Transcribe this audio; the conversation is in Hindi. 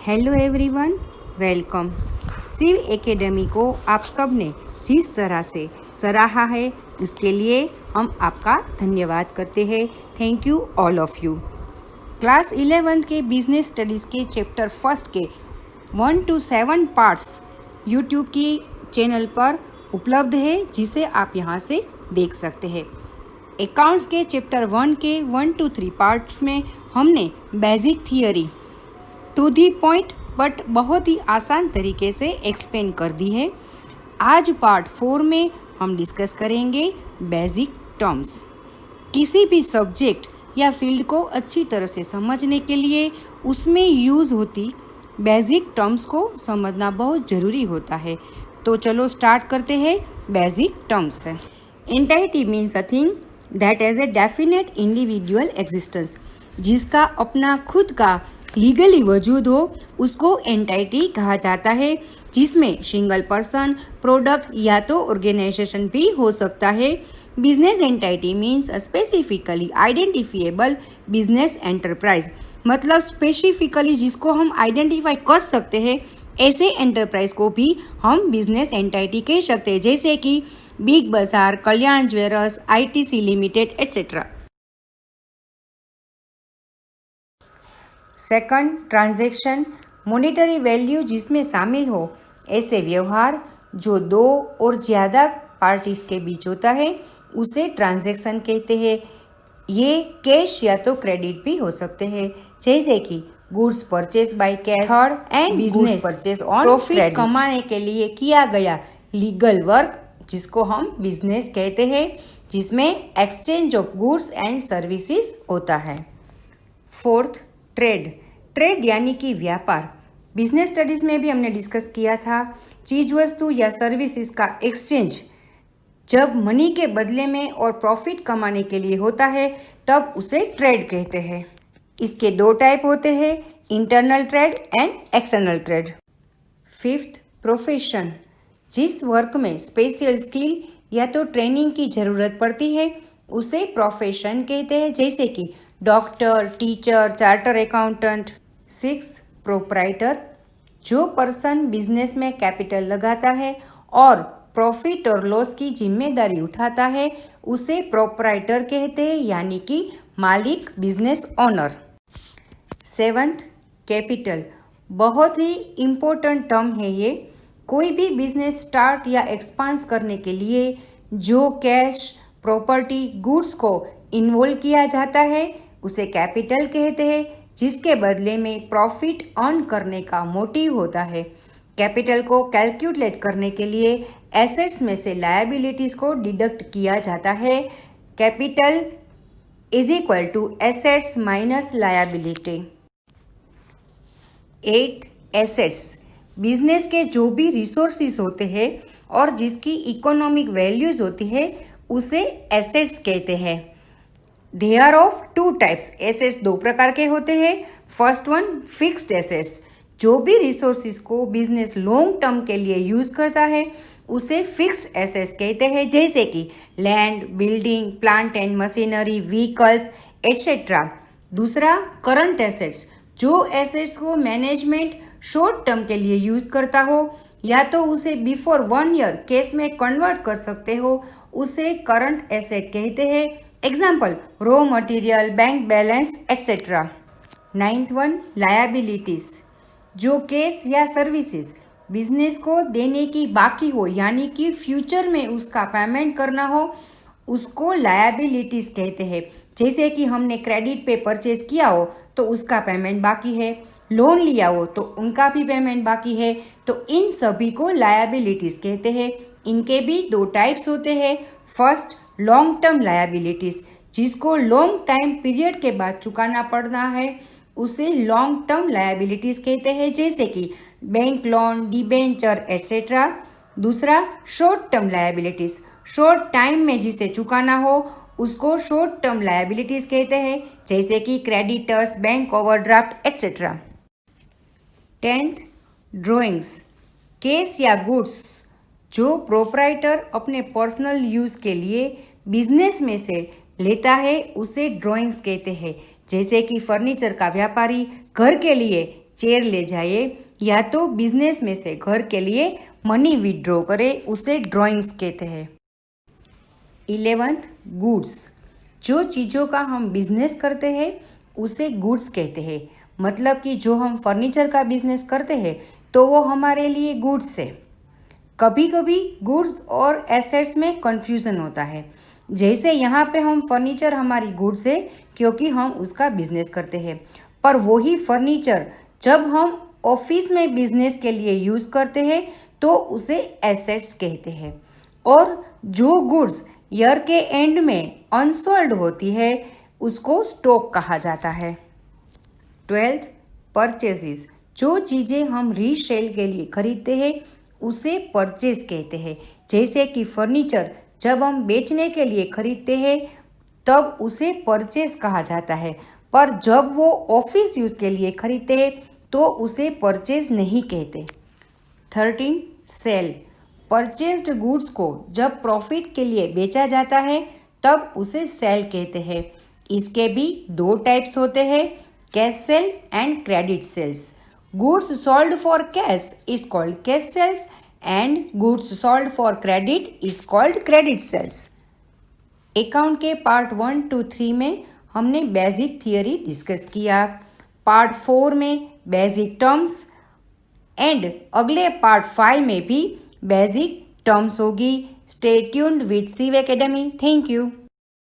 Hello everyone, welcome. Shiv academy को आप सब ने जिस तरह से सराहा है उसके लिए हम आपका धन्यवाद करते हैं। Thank you all of you. Class 11 के बिजनेस स्टडीज़ के चैप्टर फर्स्ट के 1 to 7 पार्ट्स यूट्यूब की चैनल पर उपलब्ध है, जिसे आप यहां से देख सकते हैं। अकाउंट्स के चैप्टर 1 के 1 to 3 पार्ट्स में हमने basic theory to the point but बहुत ही आसान तरीके से एक्सप्लेन कर दी है। आज पार्ट 4 में हम डिस्कस करेंगे बेसिक टर्म्स। किसी भी सब्जेक्ट या फील्ड को अच्छी तरह से समझने के लिए उसमें यूज़ होती बेसिक टर्म्स को समझना बहुत ज़रूरी होता है। तो चलो स्टार्ट करते हैं। बेसिक टर्म्स है, entity means a thing that has a definite individual existence. जिसका अपना खुद का लीगली वजूद हो उसको एंटिटी कहा जाता है, जिसमें सिंगल पर्सन, प्रोडक्ट या तो ऑर्गेनाइजेशन भी हो सकता है। बिजनेस एंटिटी मीन्स अ स्पेसिफिकली आइडेंटिफिएबल बिजनेस एंटरप्राइज, मतलब स्पेसिफिकली जिसको हम आइडेंटिफाई कर सकते हैं, ऐसे एंटरप्राइज को भी हम बिजनेस एंटिटी कह सकते हैं, जैसे कि big Bazaar, Kalyan jewellers, ITC limited etcetera. Second, transaction, monetary value जिसमें शामिल हो ऐसे व्यवहार जो दो और ज़्यादा पार्टीज के बीच होता है उसे ट्रांजैक्शन कहते हैं। ये कैश या तो क्रेडिट भी हो सकते हैं, जैसे कि goods purchase by cash. Third, and business purchase on profit कमाने के लिए किया गया लीगल वर्क जिसको हम बिजनेस कहते हैं, जिसमें exchange of goods and services होता है। Fourth, trade. ट्रेड यानी कि व्यापार। बिजनेस स्टडीज़ में भी हमने डिस्कस किया था, चीज वस्तु या सर्विसेज का एक्सचेंज जब मनी के बदले में और प्रॉफिट कमाने के लिए होता है तब उसे ट्रेड कहते हैं। इसके दो टाइप होते हैं, internal trade and external trade. Fifth, profession. जिस वर्क में स्पेशल स्किल या तो ट्रेनिंग की ज़रूरत पड़ती है उसे प्रोफेशन कहते हैं, जैसे कि doctor, teacher, charter accountant. Six, proprietor. जो पर्सन बिजनेस में कैपिटल लगाता है और प्रॉफिट और लॉस की जिम्मेदारी उठाता है उसे प्रोप्राइटर कहते हैं, यानी कि मालिक, बिजनेस ओनर। Seventh, capital. बहुत ही इम्पोर्टेंट टर्म है ये। कोई भी बिजनेस स्टार्ट या एक्सपांस करने के लिए जो कैश, प्रॉपर्टी, गुड्स को इन्वॉल्व किया जाता है उसे कैपिटल कहते हैं, जिसके बदले में प्रॉफिट अर्न करने का मोटिव होता है। कैपिटल को कैलकुलेट करने के लिए एसेट्स में से लायबिलिटीज को डिडक्ट किया जाता है। Capital is equal to assets minus liability. 8, assets. Business के जो भी रिसोर्सेज होते हैं और जिसकी इकोनॉमिक वैल्यूज होती है उसे एसेट्स कहते हैं। They are of two types. Assets दो प्रकार के होते हैं। First one, fixed assets. जो भी रिसोर्सेज को बिजनेस लॉन्ग टर्म के लिए यूज करता है उसे फिक्स्ड एसेट्स कहते हैं, जैसे कि land, building, plant and machinery, vehicles etcetera. दूसरा, करंट एसेट्स। जो एसेट्स को मैनेजमेंट शॉर्ट टर्म के लिए यूज करता हो या तो उसे बिफोर 1 ईयर कैश में कन्वर्ट कर सकते हो उसे करंट एसेट कहते हैं। Example, raw material, bank balance etcetera. 9th one, liabilities. जो कैश या सर्विसेज बिजनेस को देने की बाकी हो, यानी कि फ्यूचर में उसका पेमेंट करना हो, उसको लायबिलिटीज कहते हैं। जैसे कि हमने क्रेडिट पे परचेज किया हो तो उसका पेमेंट बाकी है, लोन लिया हो तो उनका भी पेमेंट बाकी है, तो इन सभी को लायबिलिटीज कहते हैं। इनके भी दो टाइप्स होते हैं। फर्स्ट, लॉन्ग टर्म लायबिलिटीज, जिसको लॉन्ग टाइम पीरियड के बाद चुकाना पड़ना है उसे लॉन्ग टर्म लायबिलिटीज कहते हैं, जैसे कि बैंक लोन, डिबेंचर एट्सेट्रा। दूसरा, short term liabilities. Short time में जिसे चुकाना हो उसको शॉर्ट टर्म लायबिलिटीज कहते हैं, जैसे कि creditors, bank overdraft etcetera. 10th, drawings. Cash या गुड्स जो प्रोप्राइटर अपने पर्सनल यूज़ के लिए बिजनेस में से लेता है उसे ड्राइंग्स कहते हैं, जैसे कि फर्नीचर का व्यापारी घर के लिए चेयर ले जाए या तो बिजनेस में से घर के लिए मनी विड्रॉ करे, उसे ड्राइंग्स कहते हैं। 11th गुड्स, जो चीज़ों का हम बिजनेस करते हैं उसे गुड्स कहते हैं। मतलब कि जो हम फर्नीचर का बिजनेस करते हैं तो वो हमारे लिए गुड्स है। कभी कभी गुड्स और एसेट्स में कंफ्यूजन होता है। जैसे यहाँ पे हम फर्नीचर हमारी गुड्स है क्योंकि हम उसका बिजनेस करते हैं, पर वही फर्नीचर जब हम ऑफिस में बिजनेस के लिए यूज़ करते हैं तो उसे एसेट्स कहते हैं। और जो गुड्स ईयर के एंड में अनसोल्ड होती है उसको स्टॉक कहा जाता है। 12th परचेजेस, जो चीज़ें हम रीसेल के लिए खरीदते हैं उसे परचेज कहते हैं। जैसे कि फर्नीचर जब हम बेचने के लिए खरीदते हैं तब उसे परचेज कहा जाता है, पर जब वो ऑफिस यूज़ के लिए खरीदते हैं तो उसे परचेज नहीं कहते। 13 सेल, परचेज्ड गुड्स को जब प्रॉफिट के लिए बेचा जाता है तब उसे सेल कहते हैं। इसके भी दो टाइप्स होते हैं, cash sale and credit sales. Goods sold for cash is called cash sales and goods sold for credit is called credit sales. Account के पार्ट 1 to 3 में हमने बेसिक थियरी डिस्कस किया। पार्ट 4 में बेसिक टर्म्स एंड अगले पार्ट 5 में भी बेसिक टर्म्स होगी। Stay tuned with Shiv academy. Thank you.